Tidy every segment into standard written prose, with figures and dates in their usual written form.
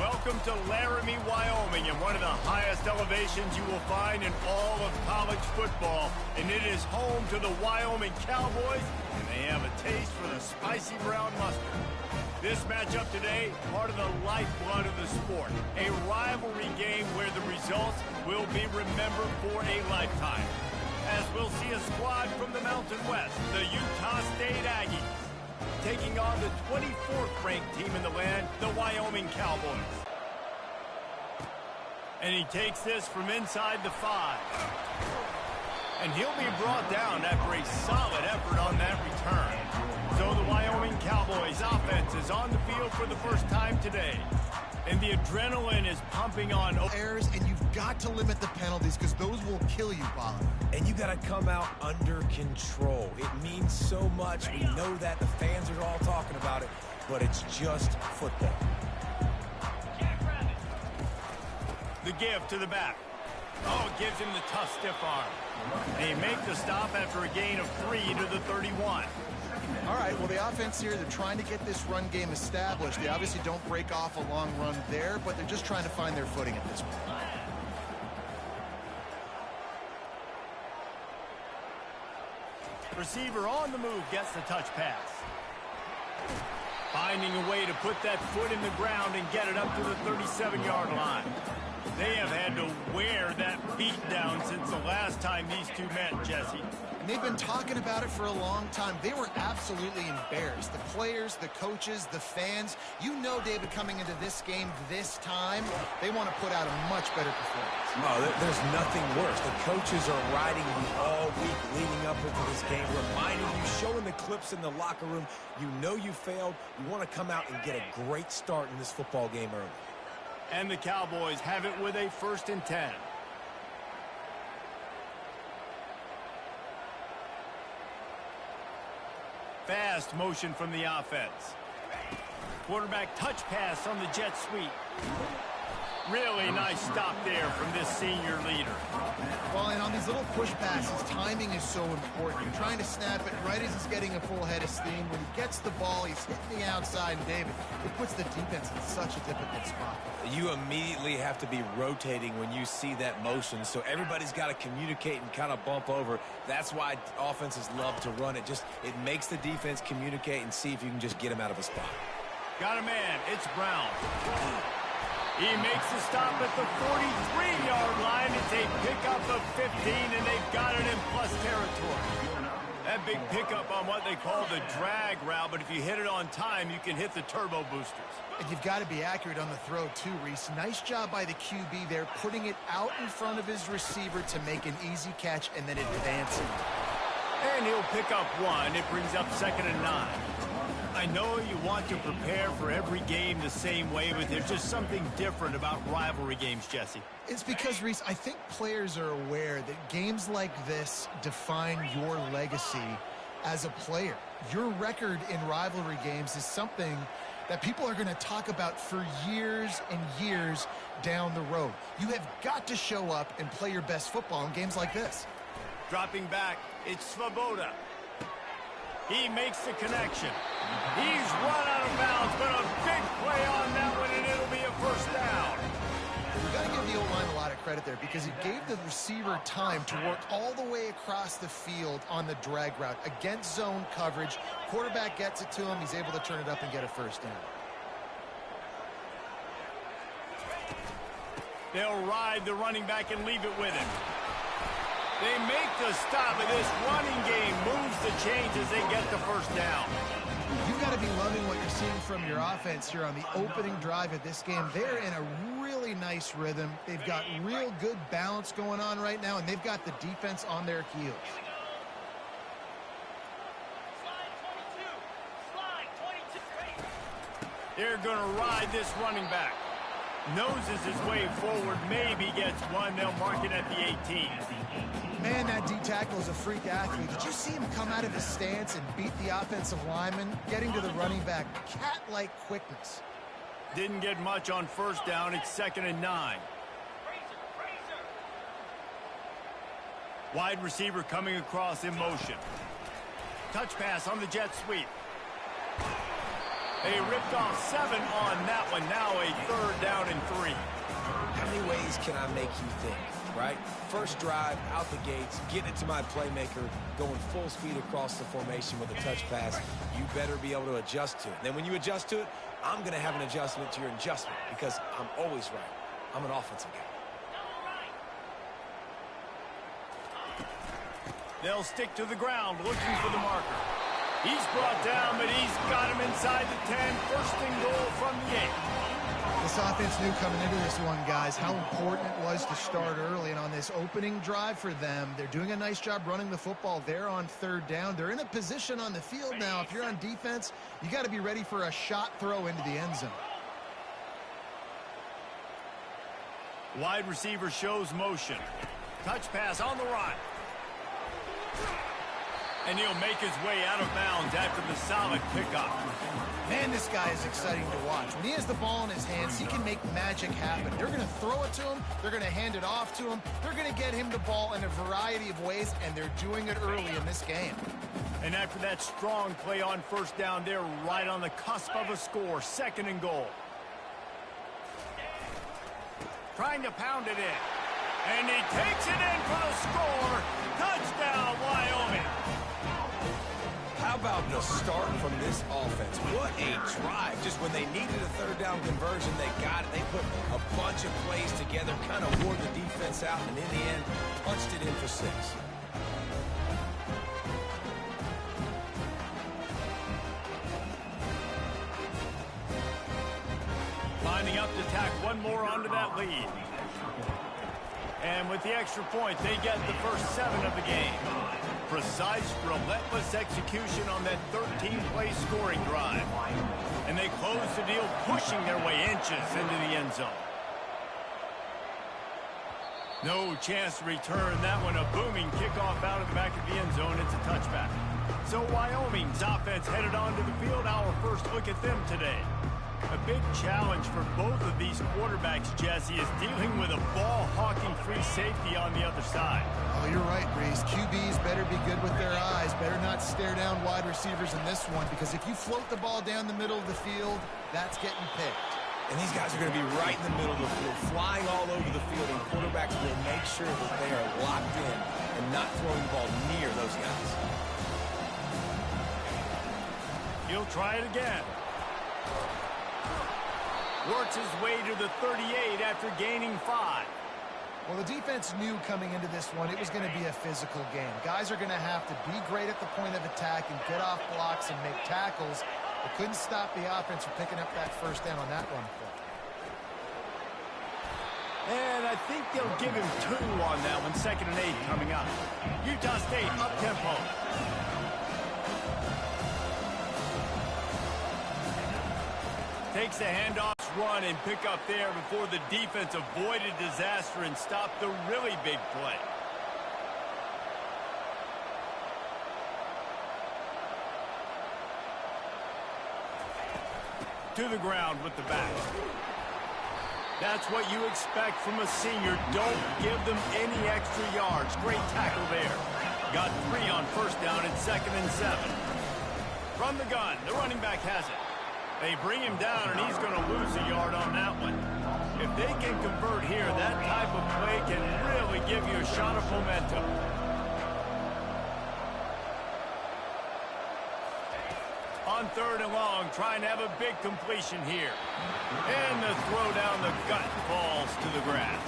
Welcome to Laramie, Wyoming, and one of the highest elevations you will find in all of college football. And it is home to the Wyoming Cowboys, and they have a taste for the spicy brown mustard. This matchup today, part of the lifeblood of the sport. A rivalry game where the results will be remembered for a lifetime. As we'll see a squad from the Mountain West, the Utah State Aggies, taking on the 24th ranked team in the land, the Wyoming Cowboys. And he takes this from inside the 5. And he'll be brought down after a solid effort on that return. So the Wyoming Cowboys offense is on the field for the first time today. And the adrenaline is pumping on. Errors, and you've got to limit the penalties because those will kill you, Bob. And you got to come out under control. It means so much. We know that. The fans are all talking about it, but it's just football. The give to the back. Oh, it gives him the tough stiff arm. And he makes the stop after a gain of 3 to the 31. All right, well, the offense here, they're trying to get this run game established. They obviously don't break off a long run there, but they're just trying to find their footing at this point. Receiver on the move gets the touch pass. Finding a way to put that foot in the ground and get it up to the 37-yard line. They have had to wear that beat down since the last time these two met, Jesse. And they've been talking about it for a long time. They were absolutely embarrassed. The players, the coaches, the fans. You know, David, coming into this game this time, they want to put out a much better performance. Oh, there's nothing worse. The coaches are riding you all week leading up into this game, reminding you, showing the clips in the locker room. You know you failed. You want to come out and get a great start in this football game early. And the Cowboys have it with a 1st and 10. Fast motion from the offense. Quarterback touch pass on the jet sweep. Really nice stop there from this senior leader. Well, and on these little push passes, timing is so important. You're trying to snap it right as he's getting a full head of steam. When he gets the ball, he's hitting the outside, and David, it puts the defense in such a difficult spot. You immediately have to be rotating when you see that motion, so everybody's got to communicate and kind of bump over. That's why offenses love to run it. It makes the defense communicate and see if you can just get him out of a spot. Got a man. It's Brown. He makes the stop at the 43-yard line. It's a pickup of 15, and they've got it in plus territory. That big pickup on what they call the drag route, but if you hit it on time, you can hit the turbo boosters. And you've got to be accurate on the throw, too, Reese. Nice job by the QB there, putting it out in front of his receiver to make an easy catch and then advancing. And he'll pick up 1. It brings up 2nd and 9. I know you want to prepare for every game the same way, but there's just something different about rivalry games, Jesse. It's because, Reese, I think players are aware that games like this define your legacy as a player. Your record in rivalry games is something that people are going to talk about for years and years down the road. You have got to show up and play your best football in games like this. Dropping back, it's Svoboda. He makes the connection. He's run out of bounds, but a big play on that one, and it'll be a 1st down. You've got to give the O-line a lot of credit there because he gave the receiver time to work all the way across the field on the drag route against zone coverage. Quarterback gets it to him. He's able to turn it up and get a 1st down. They'll ride the running back and leave it with him. They make the stop, and this running game moves the chains as they get the 1st down. You've got to be loving what you're seeing from your offense here on the opening drive of this game. They're in a really nice rhythm. They've got real good balance going on right now, and they've got the defense on their heels. They're going to ride this running back. Noses his way forward, maybe gets 1. They'll mark it at the 18. Man, that D-tackle is a freak athlete. Did you see him come out of his stance and beat the offensive lineman, getting to the running back? Cat-like quickness. Didn't get much on 1st down. It's 2nd and 9. Wide receiver coming across in motion. Touch pass on the jet sweep. They ripped off 7 on that one. Now a 3rd down and 3. How many ways can I make you think, right? First drive, out the gates, get it to my playmaker, going full speed across the formation with a touch pass. You better be able to adjust to it. Then when you adjust to it, I'm going to have an adjustment to your adjustment because I'm always right. I'm an offensive guy. They'll stick to the ground looking for the marker. He's brought down, but he's got him inside the 10. First and goal from the 8. This offense knew coming into this one, guys, how important it was to start early. And on this opening drive for them, they're doing a nice job running the football. They're on 3rd down. They're in a position on the field now. If you're on defense, you got to be ready for a shot throw into the end zone. Wide receiver shows motion. Touch pass on the run. And he'll make his way out of bounds after the solid pickup. Man, this guy is exciting to watch. When he has the ball in his hands, he can make magic happen. They're going to throw it to him. They're going to hand it off to him. They're going to get him the ball in a variety of ways, and they're doing it early in this game. And after that strong play on 1st down, they're right on the cusp of a score. 2nd and goal. Trying to pound it in. And he takes it in for the score. Touchdown, Wyoming. How about the start from this offense? What a drive. Just when they needed a 3rd down conversion, they got it. They put a bunch of plays together, kind of wore the defense out, and in the end, punched it in for 6. Lining up to tack one more onto that lead. And with the extra point, they get the first 7 of the game. Precise, relentless execution on that 13-play scoring drive. And they close the deal, pushing their way inches into the end zone. No chance to return that one. A booming kickoff out of the back of the end zone. It's a touchback. So Wyoming's offense headed onto the field. Our first look at them today. A big challenge for both of these quarterbacks, Jesse, is dealing with a ball-hawking free safety on the other side. Oh, you're right, Reese. QBs better be good with their eyes. Better not stare down wide receivers in this one, because if you float the ball down the middle of the field, that's getting picked. And these guys are going to be right in the middle of the field, flying all over the field, and quarterbacks will make sure that they are locked in and not throwing the ball near those guys. He'll try it again. Works his way to the 38 after gaining 5. Well, the defense knew coming into this one it was going to be a physical game. Guys are going to have to be great at the point of attack and get off blocks and make tackles. They couldn't stop the offense from picking up that 1st down on that run play. And I think they'll give him 2 on that one. 2nd and 8 coming up. Utah State up-tempo. Takes the handoff run and pick up there before the defense avoided disaster and stopped the really big play. To the ground with the back. That's what you expect from a senior. Don't give them any extra yards. Great tackle there. Got 3 on 1st down and 2nd and 7. From the gun, the running back has it. They bring him down, and he's going to lose a yard on that one. If they can convert here, that type of play can really give you a shot of momentum. On 3rd and long, trying to have a big completion here. And the throw down the gut falls to the grass.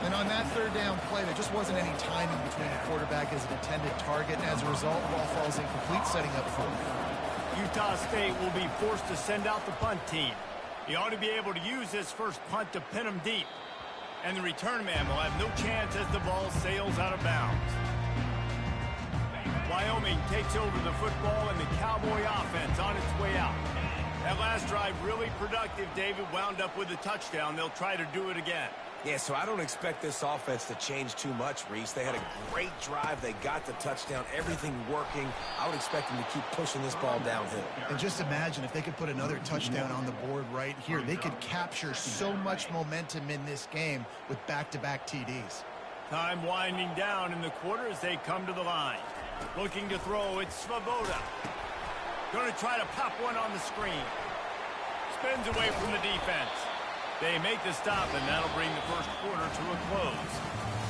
And on that 3rd down play, there just wasn't any timing between the quarterback as an intended target. And as a result, the ball falls incomplete, setting up for him. Utah State will be forced to send out the punt team. He ought to be able to use his first punt to pin him deep. And the return man will have no chance as the ball sails out of bounds. Wyoming takes over the football and the Cowboy offense on its way out. That last drive really productive. David wound up with a touchdown. They'll try to do it again. Yeah, so I don't expect this offense to change too much, Reese. They had a great drive. They got the touchdown. Everything working. I would expect them to keep pushing this ball downhill. And just imagine if they could put another touchdown on the board right here. They could capture so much momentum in this game with back-to-back TDs. Time winding down in the quarter as they come to the line. Looking to throw, it's Svoboda. Going to try to pop one on the screen. Spins away from the defense. They make the stop, and that'll bring the first quarter to a close.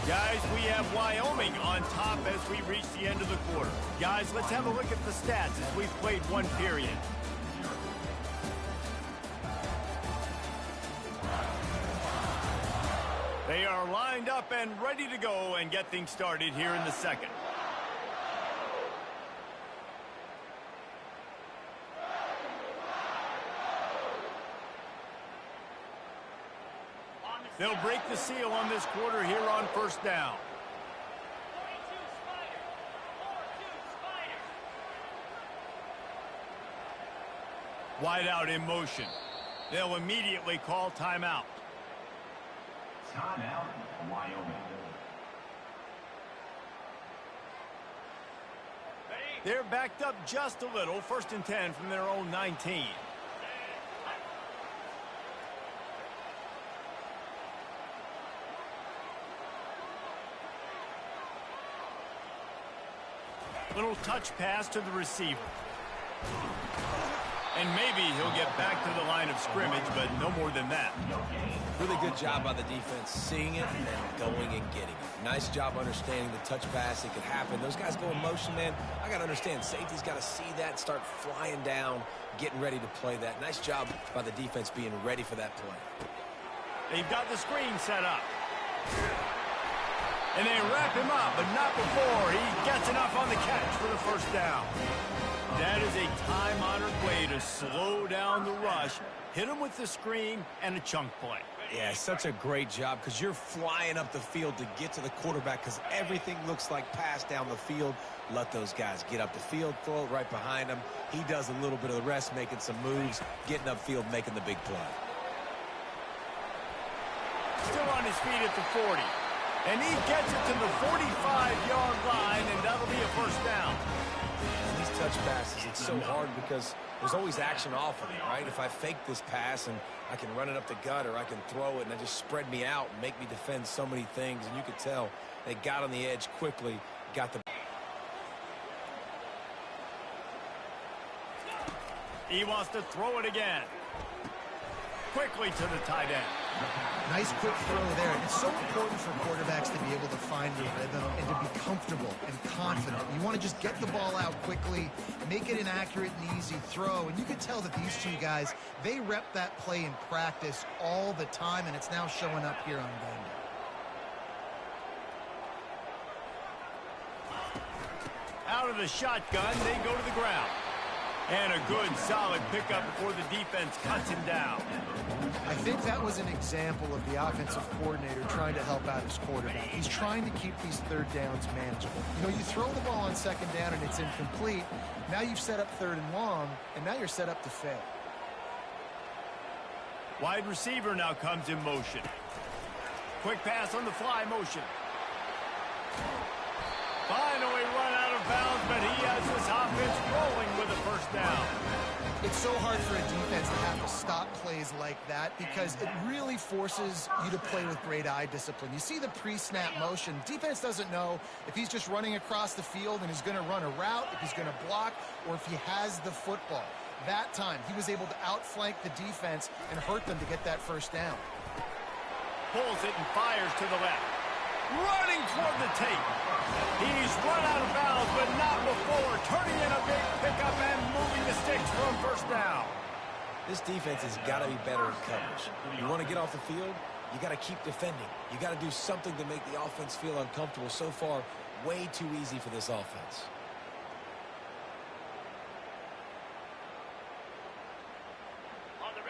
Guys, we have Wyoming on top as we reach the end of the quarter. Guys, let's have a look at the stats as we've played one period. They are lined up and ready to go and get things started here in the second. They'll break the seal on this quarter here on first down. Wide out in motion. They'll immediately call timeout. Timeout, Wyoming. They're backed up just a little. 1st and 10 from their own 19. Little touch pass to the receiver. And maybe he'll get back to the line of scrimmage, but no more than that. Really good job by the defense, seeing it and going and getting it. Nice job understanding the touch pass. It could happen. Those guys go in motion, man. I got to understand, safety's got to see that, start flying down, getting ready to play that. Nice job by the defense being ready for that play. They've got the screen set up. And they wrap him up, but not before he gets enough on the catch for the first down. That is a time-honored way to slow down the rush, hit him with the screen, and a chunk play. Yeah, such a great job because you're flying up the field to get to the quarterback because everything looks like pass down the field. Let those guys get up the field, throw it right behind him. He does a little bit of the rest, making some moves, getting upfield, making the big play. Still on his feet at the 40. And he gets it to the 45-yard line, and that'll be a first down. And these touch passes, it's so hard because there's always action off of it, right? If I fake this pass and I can run it up the gut or I can throw it and it just spread me out and make me defend so many things. And you could tell they got on the edge quickly, got the... He wants to throw it again. Quickly to the tight end. Nice quick throw there. It's so important for quarterbacks to be able to find the rhythm and to be comfortable and confident. You want to just get the ball out quickly, make it an accurate and easy throw. And you can tell that these two guys, they rep that play in practice all the time, and it's now showing up here on game day. Out of the shotgun, they go to the ground. And a good, solid pickup before the defense cuts him down. I think that was an example of the offensive coordinator trying to help out his quarterback. He's trying to keep these third downs manageable. You know, you throw the ball on second down and it's incomplete. Now you've set up 3rd and long, and now you're set up to fail. Wide receiver now comes in motion. Quick pass on the fly motion. Finally run out of bounds, but he has this offense rolling with a first down. It's so hard for a defense to have to stop plays like that because it really forces you to play with great eye discipline. You see the pre-snap motion. Defense doesn't know if he's just running across the field and he's going to run a route, if he's going to block, or if he has the football. That time, he was able to outflank the defense and hurt them to get that first down. Pulls it and fires to the left. Running toward the tape. He's run out of bounds, but not before. Turning in a big pickup and moving the sticks from first down. This defense has got to be better in coverage. You want to get off the field, you got to keep defending. You got to do something to make the offense feel uncomfortable. So far, way too easy for this offense.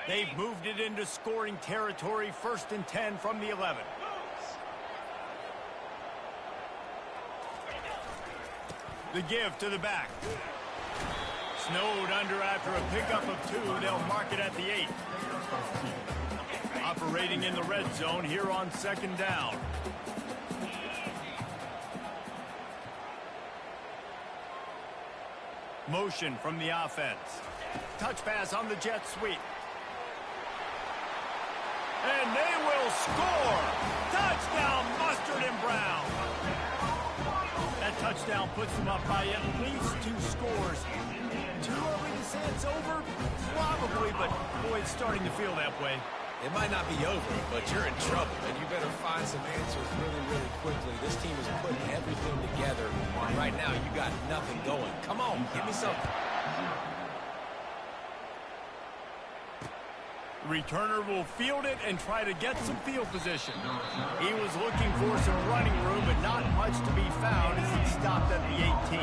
They've moved it into scoring territory. 1st and 10 from the 11. The give to the back. Snowed under after a pickup of 2. They'll mark it at the 8. Operating in the red zone here on 2nd down. Motion from the offense. Touch pass on the jet sweep. And they will score. Touchdown, Mustard and Brown. That That touchdown puts them up by at least 2 scores. Too early to say it's over? Probably, but boy, it's starting to feel that way. It might not be over, but you're in trouble, and you better find some answers really, really quickly. This team is putting everything together, and right now you got nothing going. Come on, give me something. Returner will field it and try to get some field position. He was looking for some running room, but not much to be found as he stopped at the 18.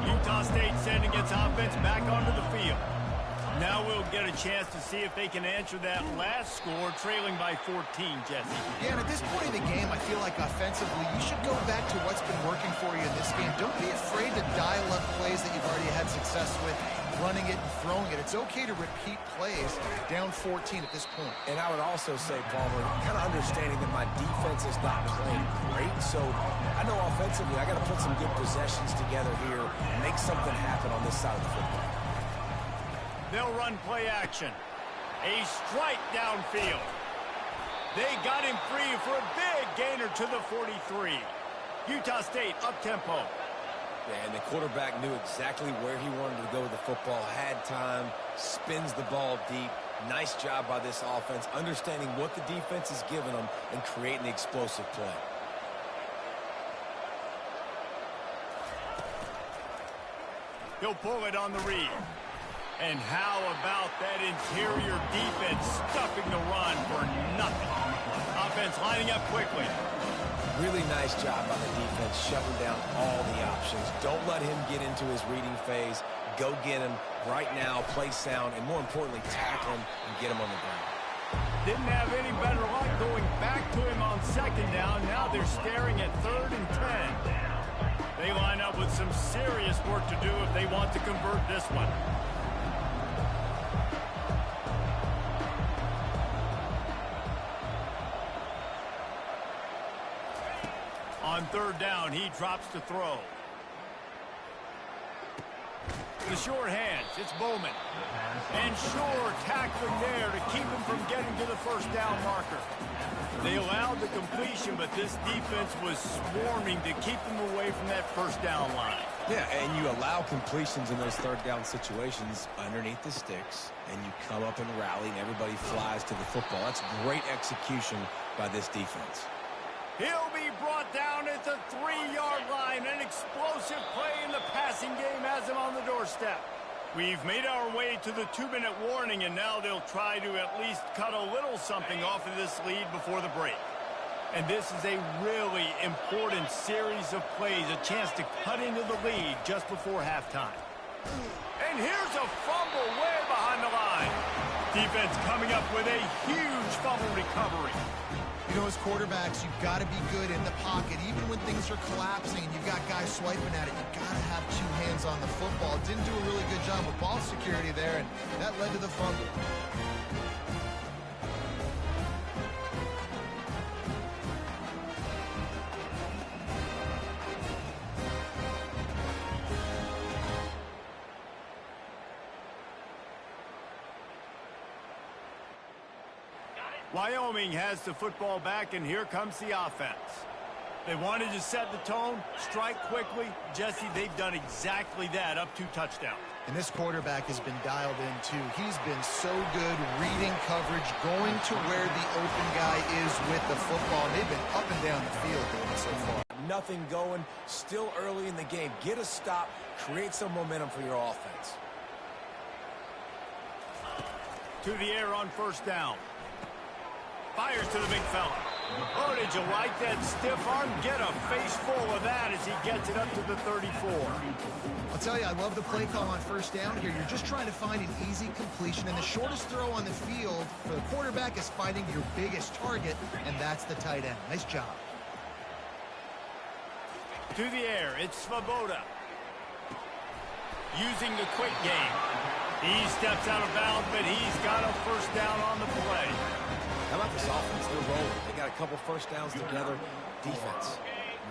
Utah State sending its offense back onto the field. Now we'll get a chance to see if they can answer that last score, trailing by 14, Jesse. Yeah, and at this point in the game, I feel like offensively, you should go back to what's been working for you in this game. Don't be afraid to dial up plays that you've already had success with, running it and throwing it. It's okay to repeat plays down 14 at this point. And I would also say, Palmer, kind of understanding that my defense is not playing great, so I know offensively I got to put some good possessions together here and make something happen on this side of the football. They'll run play action. A strike downfield. They got him free for a big gainer to the 43. Utah State up-tempo. Yeah, and the quarterback knew exactly where he wanted to go with the football, had time, spins the ball deep. Nice job by this offense, understanding what the defense is giving them and creating the explosive play. He'll pull it on the read. And how about that interior defense stuffing the run for nothing? Offense lining up quickly. Really nice job by the defense, shutting down all the options. Don't let him get into his reading phase. Go get him right now, play sound, and more importantly, tackle him and get him on the ground. Didn't have any better luck going back to him on second down. Now they're staring at 3rd and 10. They line up with some serious work to do if they want to convert this one. On 3rd down, he drops to throw. The short hands, it's Bowman. And Shore tackling there to keep him from getting to the 1st down marker. They allowed the completion, but this defense was swarming to keep them away from that 1st down line. Yeah, and you allow completions in those 3rd down situations underneath the sticks, and you come up and rally, and everybody flies to the football. That's great execution by this defense. He'll be brought down at the 3-yard line. An explosive play in the passing game has him on the doorstep. We've made our way to the 2-minute warning, and now they'll try to at least cut a little something off of this lead before the break. And this is a really important series of plays, a chance to cut into the lead just before halftime. And here's a fumble way behind the line. Defense coming up with a huge fumble recovery. You know, as quarterbacks, you've got to be good in the pocket. Even when things are collapsing and you've got guys swiping at it, you've got to have 2 hands on the football. Didn't do a really good job with ball security there, and that led to the fumble. Wyoming has the football back, and here comes the offense. They wanted to set the tone, strike quickly. Jesse, they've done exactly that, up 2 touchdowns. And this quarterback has been dialed in, too. He's been so good reading coverage, going to where the open guy is with the football. And they've been up and down the field doing it so far. Nothing going, still early in the game. Get a stop, create some momentum for your offense. To the air on 1st down. Fires to the big fella. Oh, did you like that stiff arm? Get a face full of that as he gets it up to the 34. I'll tell you, I love the play call on 1st down here. You're just trying to find an easy completion, and the shortest throw on the field for the quarterback is finding your biggest target, and that's the tight end. Nice job. To the air, it's Svoboda. Using the quick game. He steps out of bounds, but he's got a 1st down on the play. How about this offense? They're rolling. They got a couple 1st downs together. Defense.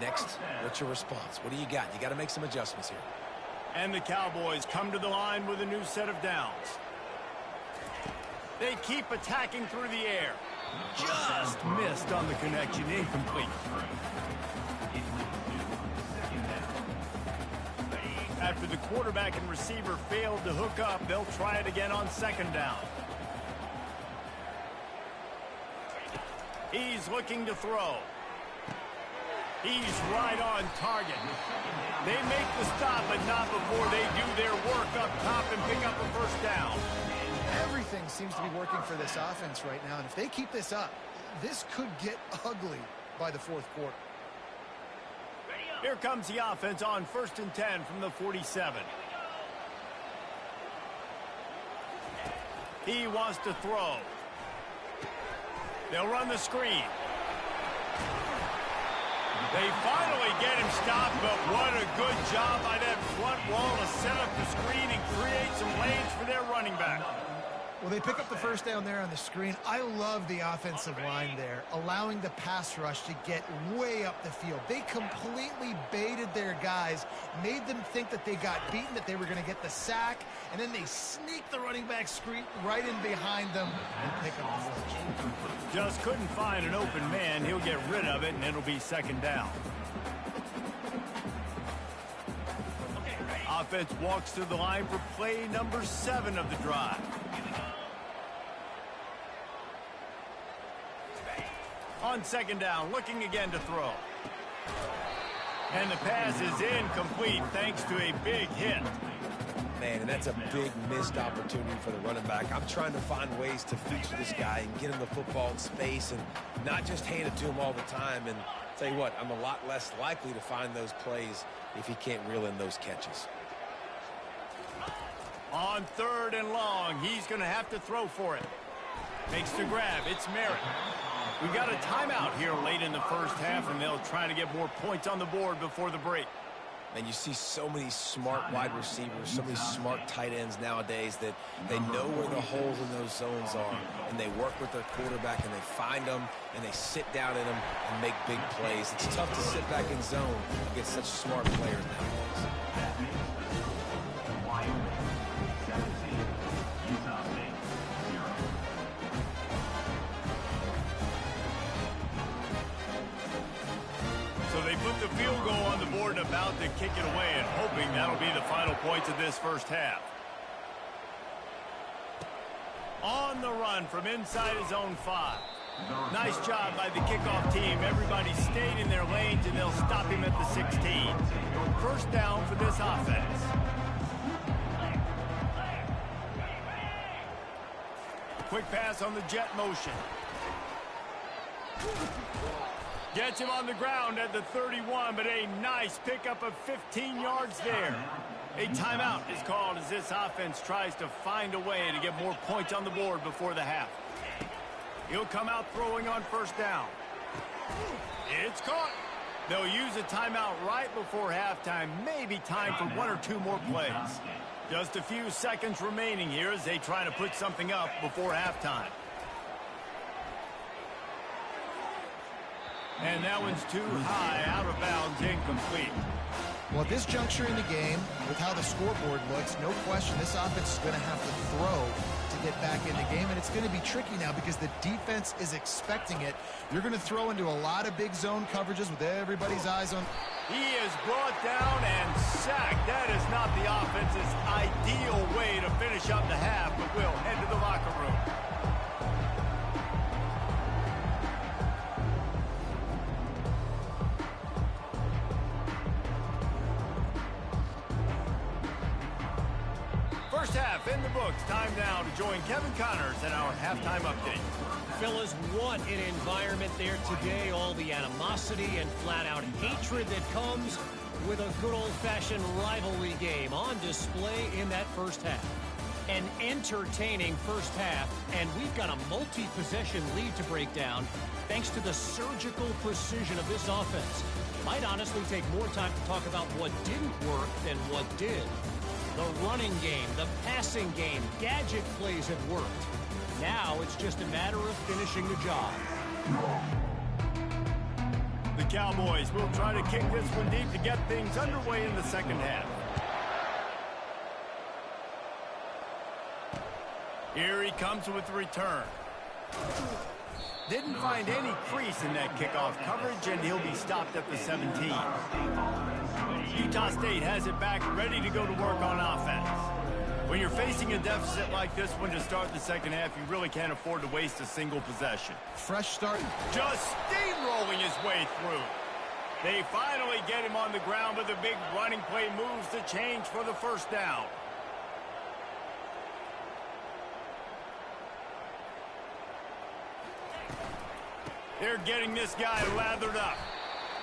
Next, what's your response? What do you got? You got to make some adjustments here. And the Cowboys come to the line with a new set of downs. They keep attacking through the air. Just missed on the connection, incomplete. After the quarterback and receiver failed to hook up, they'll try it again on second down. He's looking to throw. He's right on target. They make the stop, but not before they do their work up top and pick up a first down. Everything seems to be working for this offense right now, and if they keep this up, this could get ugly by the fourth quarter. Here comes the offense on 1st and 10 from the 47. He wants to throw. They'll run the screen. They finally get him stopped, but what a good job by that front wall to set up the screen and create some lanes for their running back. Well, they pick up the first down there on the screen. I love the offensive line there, allowing the pass rush to get way up the field. They completely baited their guys, made them think that they got beaten, that they were going to get the sack, and then they sneak the running back screen right in behind them and pick up the first. Just couldn't find an open man. He'll get rid of it, and it'll be second down. Offense walks to the line for play number 7 of the drive. On second down, looking again to throw. And the pass is incomplete thanks to a big hit. Man, and that's a big missed opportunity for the running back. I'm trying to find ways to feature this guy and get him the football in space and not just hand it to him all the time. And tell you what, I'm a lot less likely to find those plays if he can't reel in those catches. On 3rd and long, he's going to have to throw for it. Makes the grab. It's Merritt. We've got a timeout here late in the first half, and they'll try to get more points on the board before the break. And you see so many smart wide receivers, so many smart tight ends nowadays that they know where the holes in those zones are, and they work with their quarterback, and they find them, and they sit down in them and make big plays. It's tough to sit back in zone against such smart players nowadays. So they put the field goal on the board and about to kick it away, and hoping that'll be the final points of this first half. On the run from inside his own 5. Nice job by the kickoff team. Everybody stayed in their lanes, and they'll stop him at the 16. First down for this offense. Quick pass on the jet motion. Gets him on the ground at the 31, but a nice pickup of 15 yards there. A timeout is called as this offense tries to find a way to get more points on the board before the half. He'll come out throwing on first down. It's caught. They'll use a timeout right before halftime. Maybe time for 1 or 2 more plays. Just a few seconds remaining here as they try to put something up before halftime. And that one's too high, out of bounds, incomplete. Well, at this juncture in the game, with how the scoreboard looks, no question this offense is going to have to throw to get back in the game, and it's going to be tricky now because the defense is expecting it. You're going to throw into a lot of big zone coverages with everybody's eyes on. He is brought down and sacked. That is not the offense's ideal way to finish up the half, but we'll head to the locker room. First half in the books. Time now to join Kevin Connors in our halftime update. Fellas, what an environment there today. All the animosity and flat-out hatred that comes with a good old-fashioned rivalry game on display in that first half. An entertaining first half, and we've got a multi-possession lead to break down thanks to the surgical precision of this offense. Might honestly take more time to talk about what didn't work than what did. The running game, the passing game, gadget plays have worked. Now it's just a matter of finishing the job. The Cowboys will try to kick this one deep to get things underway in the second half. Here he comes with the return. Didn't find any crease in that kickoff coverage, and he'll be stopped at the 17. Utah State has it back, ready to go to work on offense. When you're facing a deficit like this one to start the second half, you really can't afford to waste a single possession. Fresh start. Just steamrolling his way through. They finally get him on the ground, but the big running play moves the change for the first down. They're getting this guy lathered up.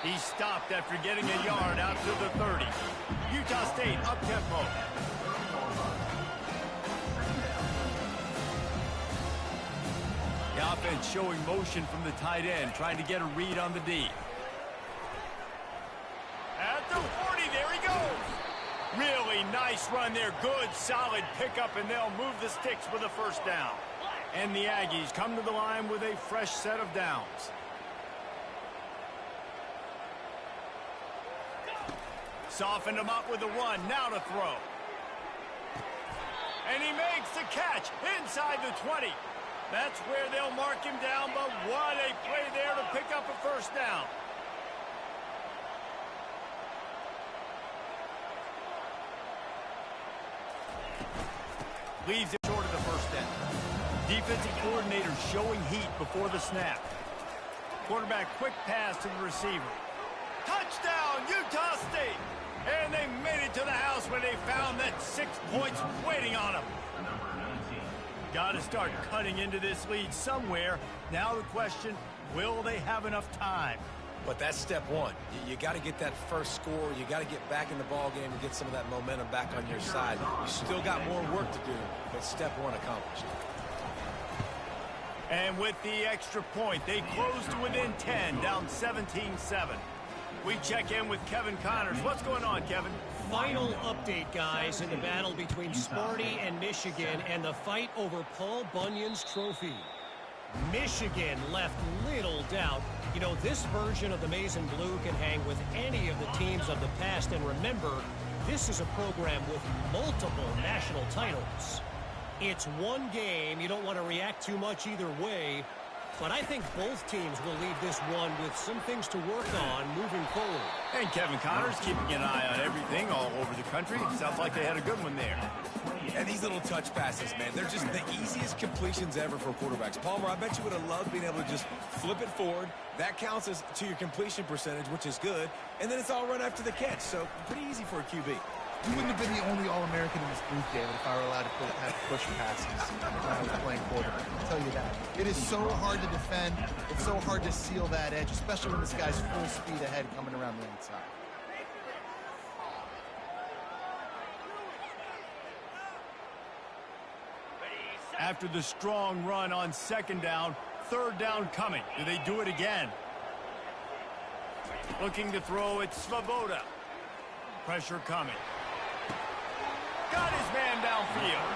He stopped after getting a yard out to the 30. Utah State up-tempo. The offense showing motion from the tight end, trying to get a read on the D. At the 40, there he goes. Really nice run there. Good, solid pickup, and they'll move the sticks for the first down. And the Aggies come to the line with a fresh set of downs. Softened him up with the run. Now to throw. And he makes the catch inside the 20. That's where they'll mark him down, but what a play there to pick up a first down. Leaves it short of the first down. Defensive coordinator showing heat before the snap. Quarterback quick pass to the receiver. Touchdown, Utah State! And they made it to the house when they found that 6 points waiting on them. Got to start cutting into this lead somewhere. Now the question, will they have enough time? But that's step one. You got to get that first score. You got to get back in the ball game and get some of that momentum back on your side. You still got more work to do, but step one accomplished. And with the extra point, they close to within 10, down 17-7. We check in with Kevin Connors. What's going on, Kevin? Final update, guys, in the battle between Sparty and Michigan and the fight over Paul Bunyan's trophy. Michigan left little doubt. You know, this version of the Maize and Blue can hang with any of the teams of the past. And remember, this is a program with multiple national titles. It's one game. You don't want to react too much either way. But I think both teams will leave this one with some things to work on moving forward. And Kevin Connors keeping an eye on everything all over the country. Sounds like they had a good one there. And these little touch passes, man, they're just the easiest completions ever for quarterbacks. Palmer, I bet you would have loved being able to just flip it forward. That counts as to your completion percentage, which is good. And then it's all run after the catch. So pretty easy for a QB. You wouldn't have been the only All-American in this booth, David, if I were allowed to have push passes when I was playing quarterback. I'll tell you that. It is so hard to defend. It's so hard to seal that edge, especially when this guy's full speed ahead coming around the inside. After the strong run on second down, third down coming. Do they do it again? Looking to throw, it's Svoboda. Pressure coming. Got his man downfield.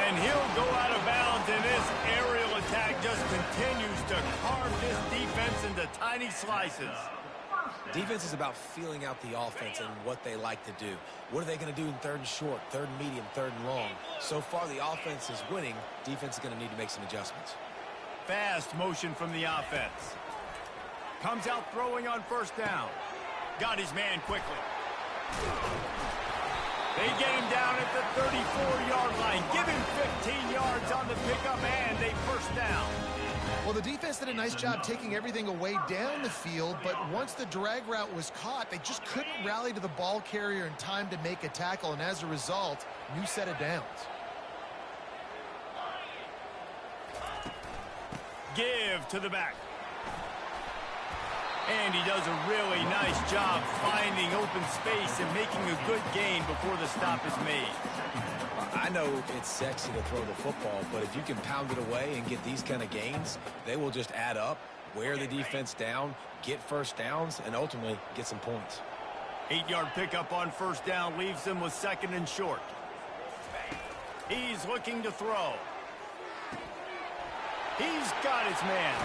And he'll go out of bounds, and this aerial attack just continues to carve this defense into tiny slices. Defense is about feeling out the offense and what they like to do. What are they going to do in third and short, third and medium, third and long? So far, the offense is winning. Defense is going to need to make some adjustments. Fast motion from the offense. Comes out throwing on first down. Got his man quickly. They get him down at the 34-yard line. Give him 15 yards on the pickup and a first down. Well, the defense did a nice job taking everything away down the field, but once the drag route was caught, they just couldn't rally to the ball carrier in time to make a tackle, and as a result, new set of downs. Give to the back. And he does a really nice job finding open space and making a good gain before the stop is made. I know it's sexy to throw the football, but if you can pound it away and get these kind of gains, they will just add up, wear the defense down, get first downs, and ultimately get some points. 8-yard pickup on first down leaves them with second and short. He's looking to throw. He's got his man.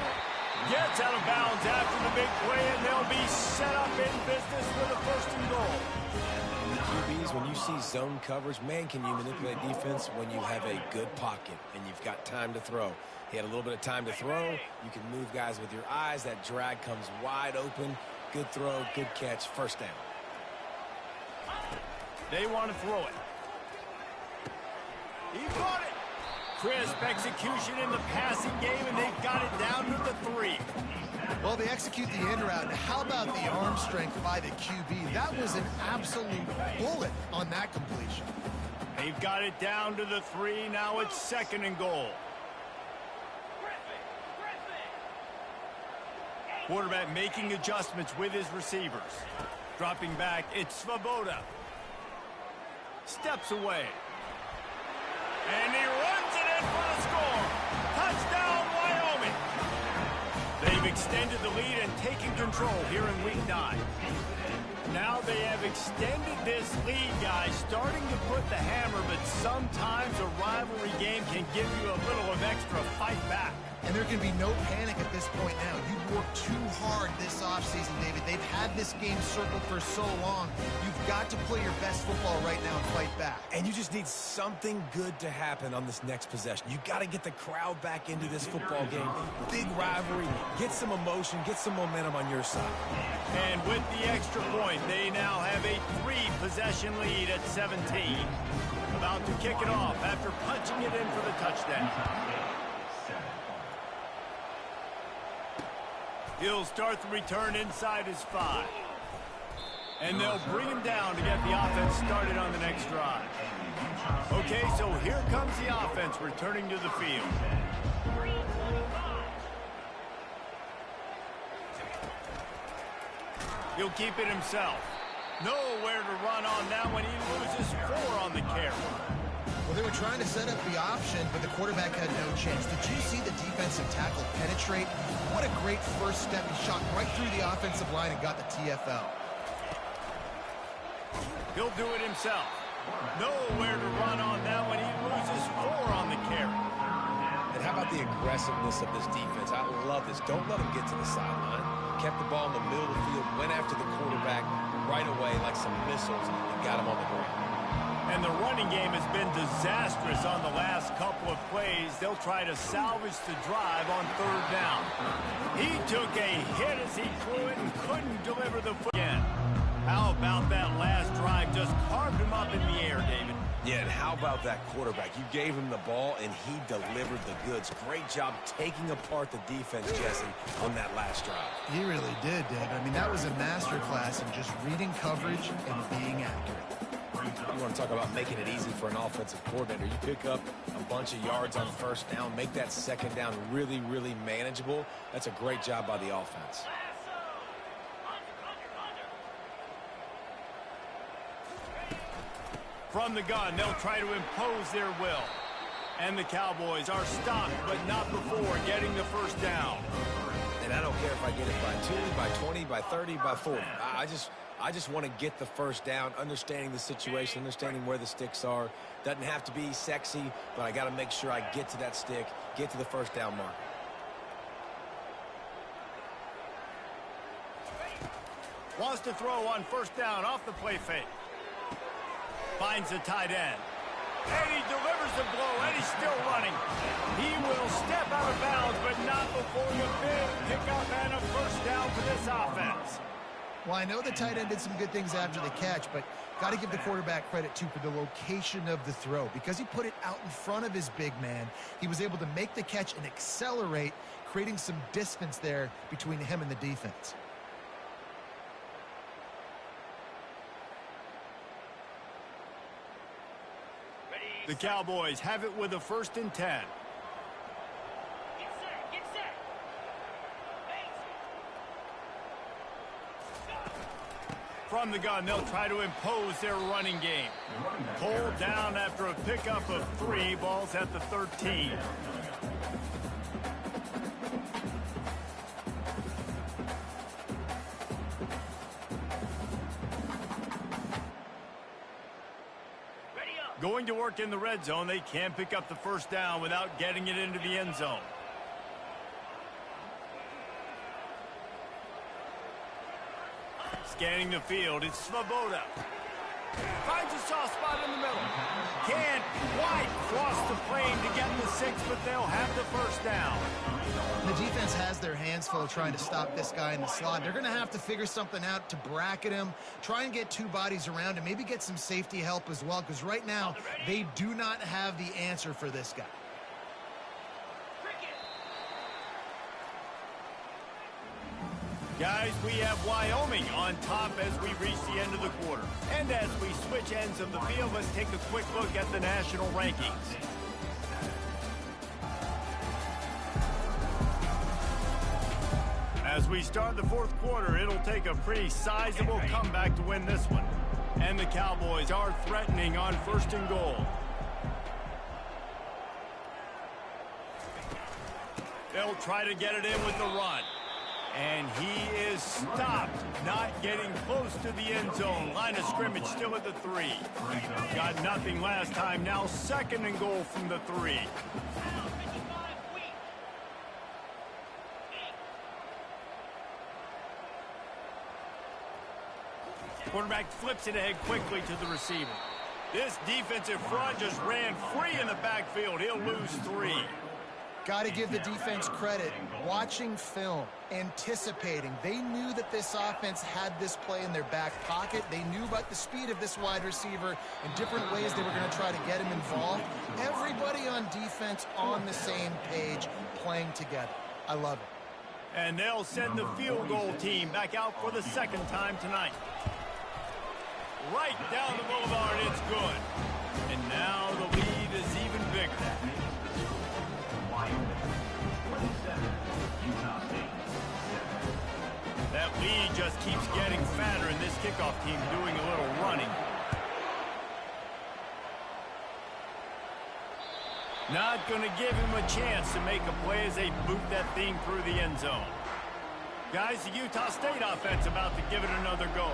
Gets out of bounds after the big play, and they'll be set up in business with a first and goal. QBs, when you see zone coverage, man, can you manipulate defense when you have a good pocket and you've got time to throw. He had a little bit of time to throw. You can move guys with your eyes. That drag comes wide open. Good throw, good catch, first down. They want to throw it. He caught it. Crisp execution in the passing game, and they've got it down to the 3. Well, they execute the in route. Now, how about the arm strength by the QB? That was an absolute bullet on that completion. They've got it down to the 3. Now it's second and goal. Quarterback making adjustments with his receivers. Dropping back, it's Svoboda. Steps away. And he runs it in for the score. Touchdown, Wyoming. They've extended the lead and taken control here in week 9. Now they have extended this lead, guys, starting to put the hammer, but sometimes a rivalry game can give you a little of extra fight back. And there can be no panic at this point now. You've worked too hard this offseason, David. They've had this game circled for so long. You've got to play your best football right now and fight back. And you just need something good to happen on this next possession. You got to get the crowd back into this football game. Big rivalry. Get some emotion. Get some momentum on your side. And with the extra point, they now have a 3-possession lead at 17. About to kick it off after punching it in for the touchdown. He'll start the return inside his 5. And they'll bring him down to get the offense started on the next drive. Okay, so here comes the offense returning to the field. He'll keep it himself. Nowhere to run on that when he loses 4 on the carry. Well, they were trying to set up the option, but the quarterback had no chance. Did you see the defensive tackle penetrate? What a great first step. He shot right through the offensive line and got the TFL. He'll do it himself. Nowhere to run on that when he loses 4 on the carry. And how about the aggressiveness of this defense? I love this. Don't let him get to the sideline. Kept the ball in the middle of the field, went after the quarterback right away like some missiles, and got him on the ground. And the running game has been disastrous on the last couple of plays. They'll try to salvage the drive on 3rd down. He took a hit as he threw it and couldn't deliver the foot again. How about that last drive? Just carved him up in the air, David. Yeah, and how about that quarterback? You gave him the ball, and he delivered the goods. Great job taking apart the defense, Jesse, on that last drive. He really did, David. I mean, that was a masterclass in just reading coverage and being accurate. You want to talk about making it easy for an offensive coordinator. You pick up a bunch of yards on 1st down, make that 2nd down really, really manageable. That's a great job by the offense. From the gun, they'll try to impose their will. And the Cowboys are stopped, but not before getting the first down. And I don't care if I get it by 2, by 20, by 30, by 40. I just want to get the first down, understanding the situation, understanding where the sticks are. Doesn't have to be sexy, but I got to make sure I get to that stick, get to the first down marker. Wants to throw on 1st down off the play fake. Finds the tight end. And he delivers the blow, and he's still running. He will step out of bounds, but not before the big pickup and a first down for this offense. Well, I know the tight end did some good things after the catch, but got to give the quarterback credit, too, for the location of the throw. Because he put it out in front of his big man, he was able to make the catch and accelerate, creating some distance there between him and the defense. The Cowboys have it with a 1st and 10. Get set. From the gun, they'll try to impose their running game. Pulled down after a pickup of 3. Balls at the 13. Going to work in the red zone, they can pick up the first down without getting it into the end zone. Scanning the field, it's Svoboda. Finds a soft spot in the middle. Can't quite cross the plane to get the 6, but they'll have the first down. The defense has their hands full trying to stop this guy in the slot. They're going to have to figure something out to bracket him, try and get 2 bodies around him, maybe get some safety help as well, because right now they do not have the answer for this guy. Guys, we have Wyoming on top as we reach the end of the quarter. And as we switch ends of the field, let's take a quick look at the national rankings. As we start the 4th quarter, it'll take a pretty sizable comeback to win this one. And the Cowboys are threatening on 1st and goal. They'll try to get it in with the run. And he is stopped, not getting close to the end zone. Line of scrimmage still at the 3. Got nothing last time, now 2nd and goal from the 3. Quarterback flips it ahead quickly to the receiver. This defensive front just ran free in the backfield. He'll lose 3. Got to give the defense credit. Watching film, anticipating. They knew that this offense had this play in their back pocket. They knew about the speed of this wide receiver and different ways they were going to try to get him involved. Everybody on defense on the same page, playing together. I love it. And they'll send the field goal team back out for the 2nd time tonight. Right down the boulevard, it's good. And now the lead is even bigger. That lead just keeps getting fatter, and this kickoff team doing a little running. Not going to give him a chance to make a play as they boot that thing through the end zone. Guys, the Utah State offense about to give it another go.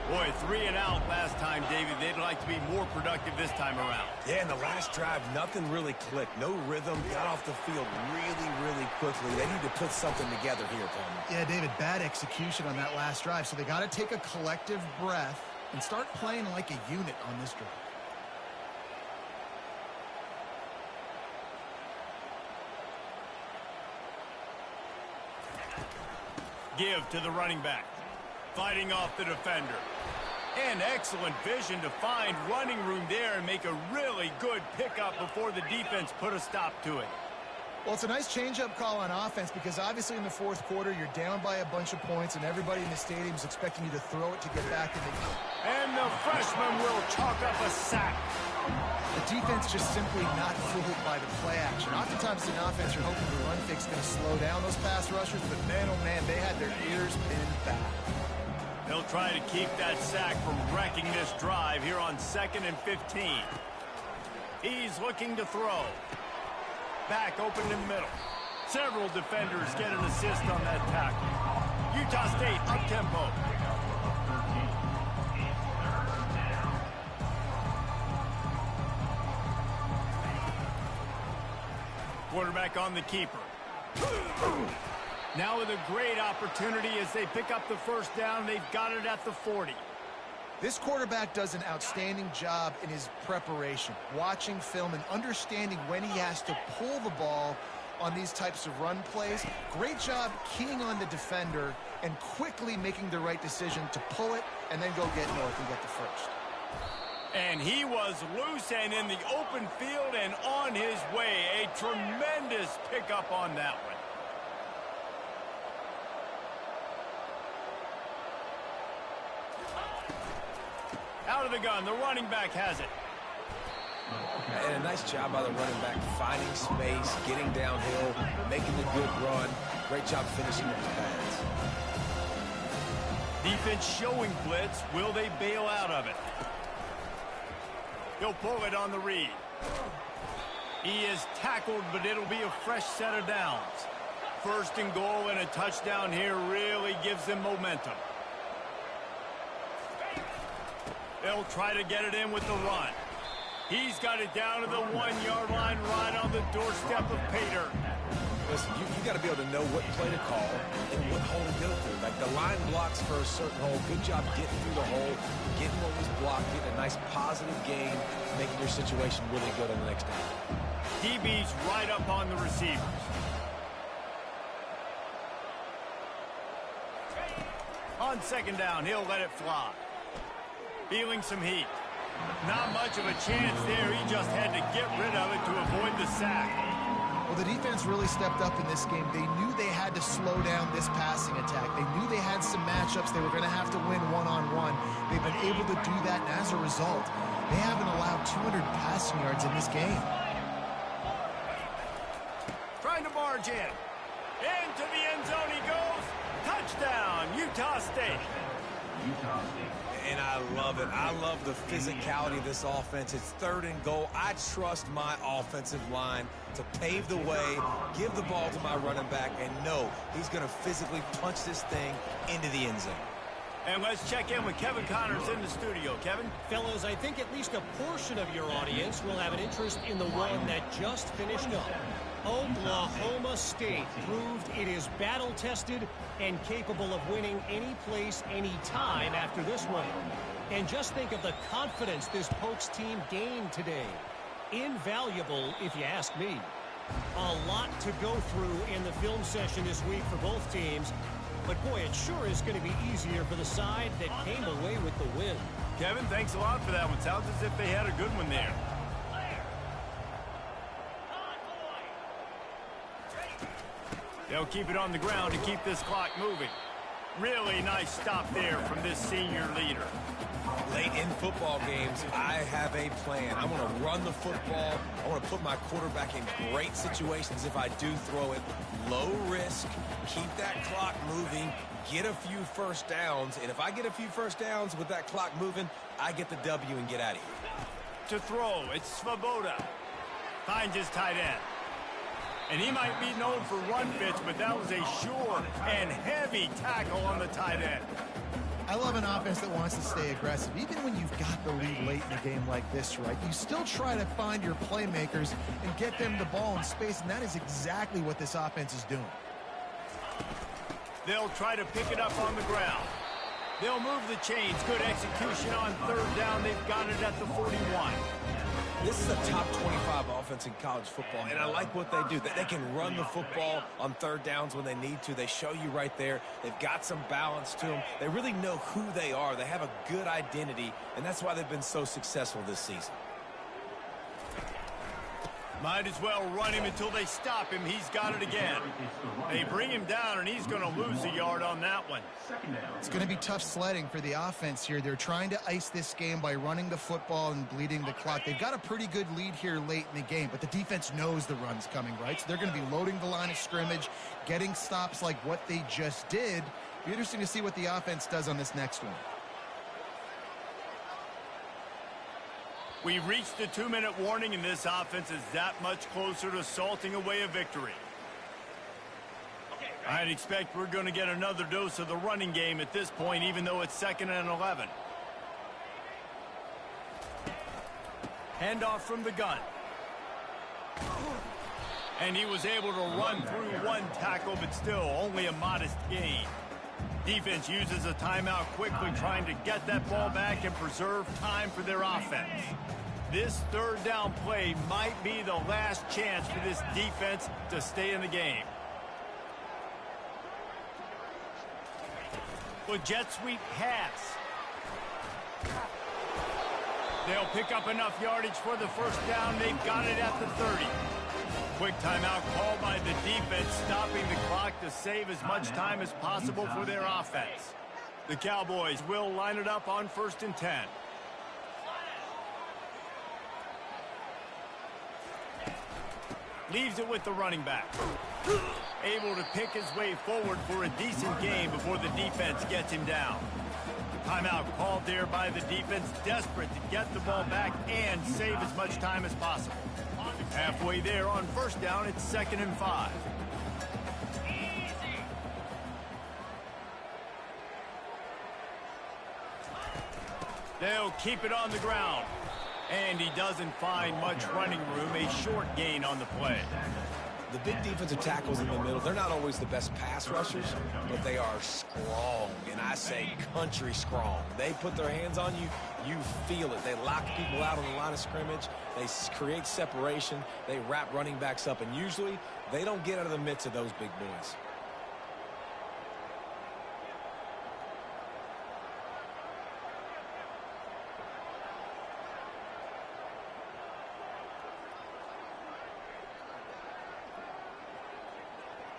Boy, 3 and out last time, David. They'd like to be more productive this time around. Yeah, in the last drive, nothing really clicked. No rhythm. Got off the field really quickly. They need to put something together here, Palmer. Yeah, David, bad execution on that last drive. So they got to take a collective breath and start playing like a unit on this drive. Give to the running back. Fighting off the defender. And excellent vision to find running room there and make a really good pickup before the defense put a stop to it. Well, it's a nice change-up call on offense because obviously in the 4th quarter, you're down by a bunch of points and everybody in the stadium is expecting you to throw it to get back in the game. And the freshman will chalk up a sack. The defense just simply not fooled by the play action. Oftentimes in offense, you're hoping the run fix is going to slow down those pass rushers, but man, oh man, they had their ears pinned back. They'll try to keep that sack from wrecking this drive here on 2nd and 15. He's looking to throw. Back open in the middle. Several defenders get an assist on that tackle. Utah State up-tempo. Quarterback on the keeper. Now with a great opportunity as they pick up the first down. They've got it at the 40. This quarterback does an outstanding job in his preparation, watching film and understanding when he has to pull the ball on these types of run plays. Great job keying on the defender and quickly making the right decision to pull it and then go get north and get the first. And he was loose and in the open field and on his way. A tremendous pickup on that one. Out of the gun, the running back has it. And a nice job by the running back, finding space, getting downhill, making a good run. Great job finishing with the pads. Defense showing blitz. Will they bail out of it? He'll pull it on the read. He is tackled, but it'll be a fresh set of downs. 1st and goal and a touchdown here really gives them momentum. They'll try to get it in with the run. He's got it down to the 1-yard line right on the doorstep of pay dirt. Listen, you got to be able to know what play to call and what hole to go through. Like the line blocks for a certain hole. Good job getting through the hole, getting what was blocked, getting a nice positive gain, making your situation really good on the next down. DB's right up on the receivers. On second down, he'll let it fly. Feeling some heat. Not much of a chance there. He just had to get rid of it to avoid the sack. Well, the defense really stepped up in this game. They knew they had to slow down this passing attack. They knew they had some matchups they were going to have to win one-on-one. They've been able to do that, and as a result, they haven't allowed 200 passing yards in this game. Trying to barge in. Into the end zone he goes. Touchdown, Utah State. And I love it. I love the physicality of this offense. It's 3rd and goal. I trust my offensive line to pave the way, give the ball to my running back, and know he's going to physically punch this thing into the end zone. And let's check in with Kevin Connors in the studio. Kevin? Fellas, I think at least a portion of your audience will have an interest in the one that just finished up. Oklahoma State proved it is battle-tested and capable of winning any place, any time after this one. And just think of the confidence this Pokes team gained today. Invaluable, if you ask me. A lot to go through in the film session this week for both teams. But, boy, it sure is going to be easier for the side that came away with the win. Kevin, thanks a lot for that one. Sounds as if they had a good one there. They'll keep it on the ground to keep this clock moving. Really nice stop there from this senior leader. Late in football games, I have a plan. I want to run the football. I want to put my quarterback in great situations if I do throw it. Low risk, keep that clock moving, get a few first downs. And if I get a few first downs with that clock moving, I get the W and get out of here. To throw, it's Svoboda. Finds his tight end. And he might be known for run fits, but that was a sure and heavy tackle on the tight end. I love an offense that wants to stay aggressive. Even when you've got the lead late in a game like this, right, you still try to find your playmakers and get them the ball in space, and that is exactly what this offense is doing. They'll try to pick it up on the ground. They'll move the chains. Good execution on 3rd down. They've got it at the 41. This is a top 25 offense in college football, and I like what they do. They can run the football on 3rd downs when they need to. They show you right there. They've got some balance to them. They really know who they are. They have a good identity, and that's why they've been so successful this season. Might as well run him until they stop him. He's got it again. They bring him down, and he's going to lose a yard on that one. It's going to be tough sledding for the offense here. They're trying to ice this game by running the football and bleeding the clock. They've got a pretty good lead here late in the game, but the defense knows the run's coming, right? So they're going to be loading the line of scrimmage, getting stops like what they just did. Be interesting to see what the offense does on this next one. We've reached the 2-minute warning, and this offense is that much closer to salting away a victory. I'd expect we're going to get another dose of the running game at this point, even though it's 2nd and 11. Handoff from the gun. And he was able to run through one tackle, but still only a modest gain. Defense uses a timeout quickly, trying to get that ball back and preserve time for their offense. This 3rd down play might be the last chance for this defense to stay in the game. With jet sweep pass. They'll pick up enough yardage for the 1st down. They've got it at the 30. Quick timeout called by the defense, stopping the clock to save as much time as possible for their offense. The Cowboys will line it up on 1st and 10. Leaves it with the running back. Able to pick his way forward for a decent gain before the defense gets him down. Timeout called there by the defense, desperate to get the ball back and save as much time as possible. Halfway there on 1st down, it's 2nd and 5. They'll keep it on the ground. And he doesn't find much running room, a short gain on the play. The big defensive tackles in the middle, they're not always the best pass rushers, but they are strong, and I say country strong. They put their hands on you, you feel it. They lock people out on the line of scrimmage. They create separation. They wrap running backs up, and usually they don't get out of the midst of those big boys.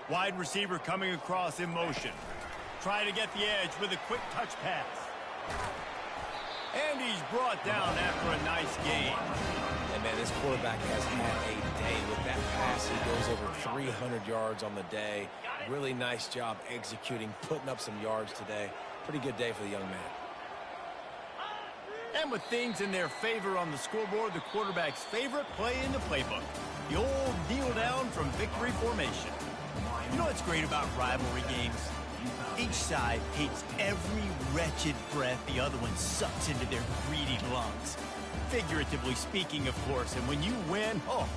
Wide receiver coming across in motion. Try to get the edge with a quick touch pass. And he's brought down after a nice gain. And, man, this quarterback has had a day. With that pass, he goes over 300 yards on the day. Really nice job executing, putting up some yards today. Pretty good day for the young man. And with things in their favor on the scoreboard, the quarterback's favorite play in the playbook. The old kneel down from victory formation. You know what's great about rivalry games? Each side hates every wretched breath the other one sucks into their greedy lungs. Figuratively speaking, of course, and when you win, oh,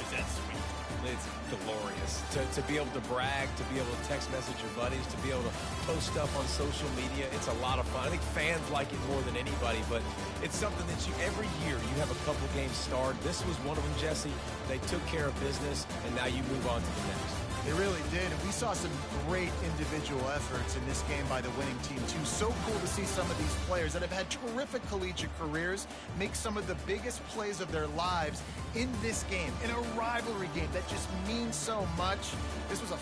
is that sweet. It's glorious. To be able to brag, to be able to text message your buddies, to be able to post stuff on social media, it's a lot of fun. I think fans like it more than anybody, but it's something that every year you have a couple games starred. This was one of them, Jesse. They took care of business, and now you move on to the next. They really did, and we saw some great individual efforts in this game by the winning team, too. So cool to see some of these players that have had terrific collegiate careers make some of the biggest plays of their lives in this game, in a rivalry game that just means so much. This was a